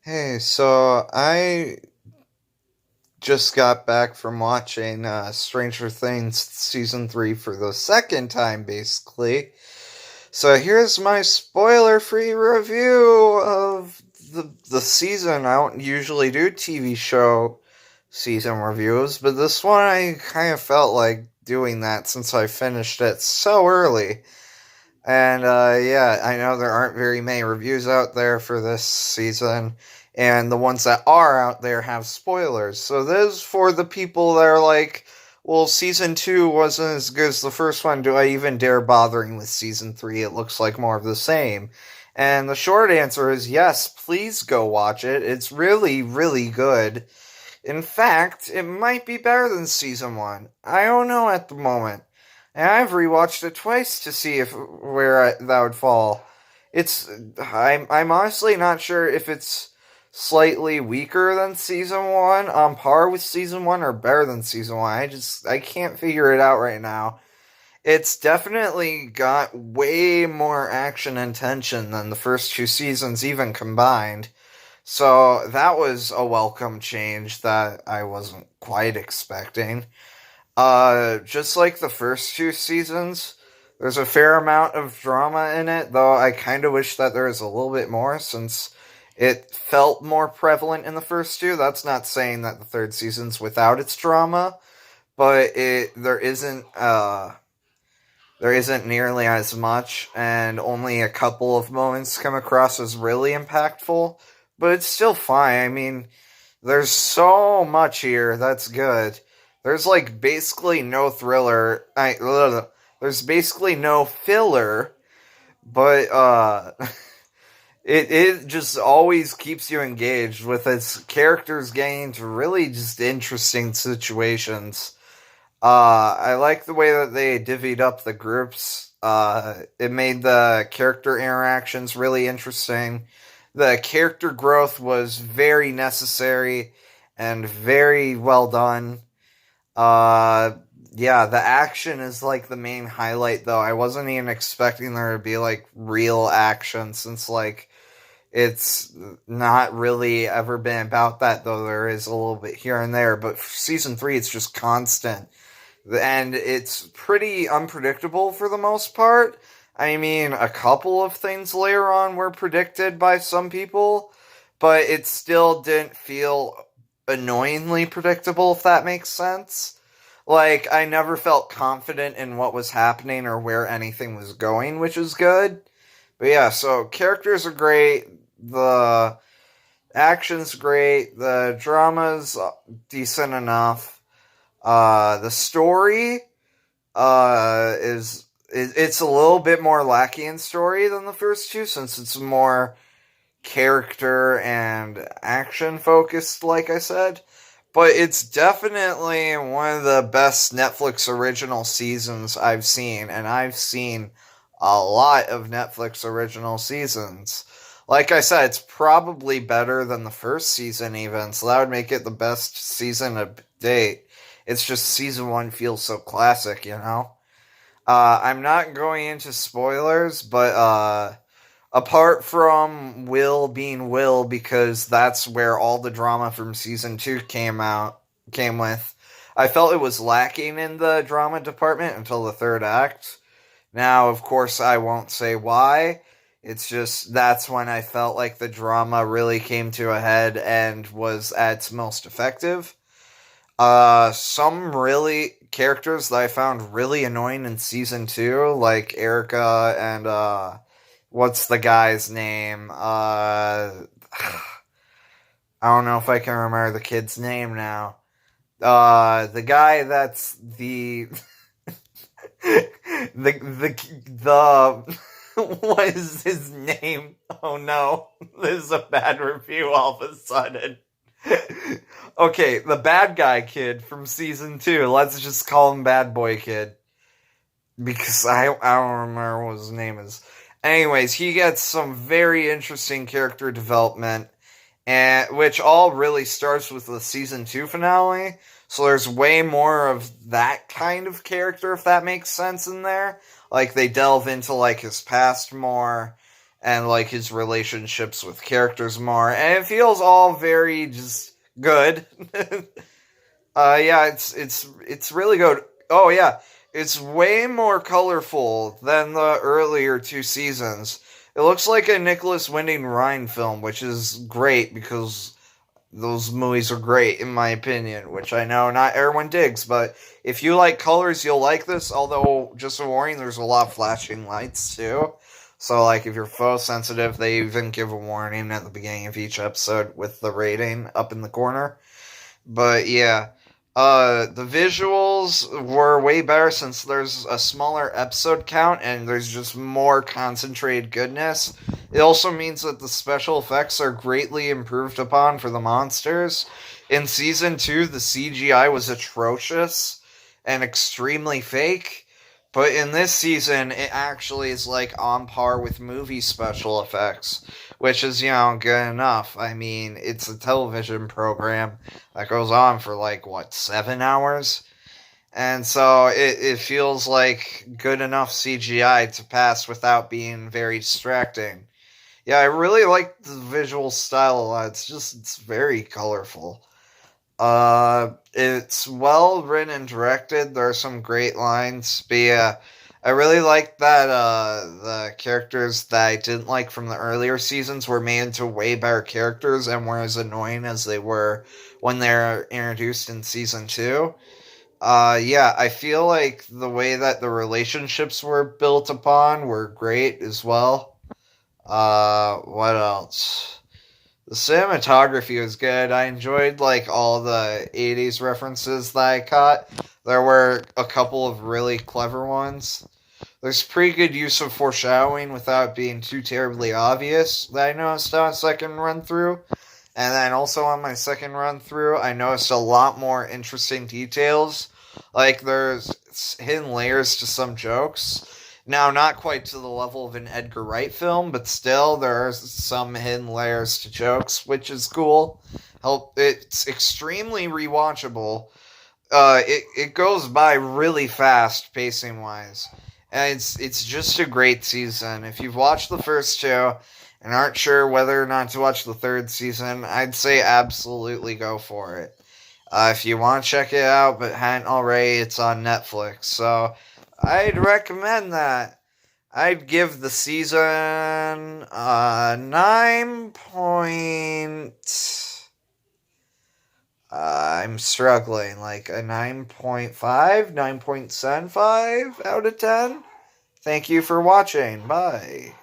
Hey, so I just got back from watching Stranger Things season 3 for the second time, basically. So here's my spoiler-free review of the season. I don't usually do TV show season reviews, but this one I kind of felt like doing that since I finished it so early. And yeah, I know there aren't very many reviews out there for this season, and the ones that are out there have spoilers. So this is for the people that are like, well, season 2 wasn't as good as the first one. Do I even dare bothering with season 3? It looks like more of the same. And the short answer is yes, please go watch it. It's really, really good. In fact, it might be better than season 1. I don't know at the moment. And I've rewatched it twice to see if that would fall. It's I'm honestly not sure if it's slightly weaker than season 1, on par with season 1, or better than season 1. I can't figure it out right now. It's definitely got way more action and tension than the first two seasons even combined. So that was a welcome change that I wasn't quite expecting. Just like the first two seasons, there's a fair amount of drama in it, though I kind of wish that there was a little bit more since it felt more prevalent in the first two. That's not saying that the third season's without its drama, but there isn't nearly as much, and only a couple of moments come across as really impactful, but it's still fine. I mean, there's so much here that's good. There's like basically no thriller. There's basically no filler, but it just always keeps you engaged with its characters getting into really just interesting situations. I like the way that they divvied up the groups. It made the character interactions really interesting. The character growth was very necessary and very well done. Uh, yeah, the action is like the main highlight, though. I wasn't even expecting there to be like real action since like it's not really ever been about that, though there is a little bit here and there. But for season 3, it's just constant and it's pretty unpredictable for the most part. I mean, a couple of things later on were predicted by some people, but it still didn't feel annoyingly predictable, if that makes sense. Like, I never felt confident in what was happening or where anything was going, which is good. But yeah, so characters are great, the action's great, the drama's decent enough. The story it's a little bit more lacking in story than the first two since it's more character and action focused, like I said. But it's definitely one of the best Netflix original seasons I've seen, and I've seen a lot of Netflix original seasons. Like I said, it's probably better than the first season, even, so that would make it the best season to date. It's just season 1 feels so classic, you know? I'm not going into spoilers, but apart from Will being Will, because that's where all the drama from season 2 came with, I felt it was lacking in the drama department until the third act. Now, of course, I won't say why. It's just that's when I felt like the drama really came to a head and was at its most effective. Some really characters that I found really annoying in season 2, like Erica and, what's the guy's name? I don't know if I can remember the kid's name now. The guy that's the what is his name? Oh no, this is a bad review all of a sudden. Okay, the bad guy kid from season 2. Let's just call him Bad Boy Kid because I don't remember what his name is. Anyways, he gets some very interesting character development, and which all really starts with the season 2 finale. So there's way more of that kind of character, if that makes sense, in there. Like they delve into like his past more, and like his relationships with characters more, and it feels all very just good. Yeah, it's really good. Oh yeah, it's way more colorful than the earlier two seasons. It looks like a Nicholas Winding Refn film, which is great because those movies are great in my opinion, which I know not everyone digs, but if you like colors, you'll like this, although, just a warning, there's a lot of flashing lights too. So, like, if you're photosensitive, they even give a warning at the beginning of each episode with the rating up in the corner. But yeah, the visuals were way better since there's a smaller episode count and there's just more concentrated goodness. It also means that the special effects are greatly improved upon for the monsters. In season 2, the CGI was atrocious and extremely fake. But in this season, it actually is like on par with movie special effects, which is, good enough. I mean, it's a television program that goes on for like, what, 7 hours? And so it feels like good enough CGI to pass without being very distracting. Yeah, I really like the visual style a lot. It's very colorful. It's well written and directed. There are some great lines. But yeah, I really like that the characters that I didn't like from the earlier seasons were made into way better characters and were as annoying as they were when they're introduced in season 2. Yeah, I feel like the way that the relationships were built upon were great as well. What else? The cinematography was good. I enjoyed like all the 80s references that I caught. There were a couple of really clever ones. There's pretty good use of foreshadowing without being too terribly obvious that I noticed on a second run through. And then also on my second run through, I noticed a lot more interesting details. Like there's hidden layers to some jokes. Now, not quite to the level of an Edgar Wright film, but still, there are some hidden layers to jokes, which is cool. It's extremely rewatchable. It goes by really fast, pacing wise, and it's just a great season. If you've watched the first two and aren't sure whether or not to watch the third season, I'd say absolutely go for it. If you want to check it out but hadn't already, it's on Netflix, so I'd recommend that. I'd give the season 9 point. I'm struggling. Like a 9.5, 9.75 out of 10. Thank you for watching. Bye.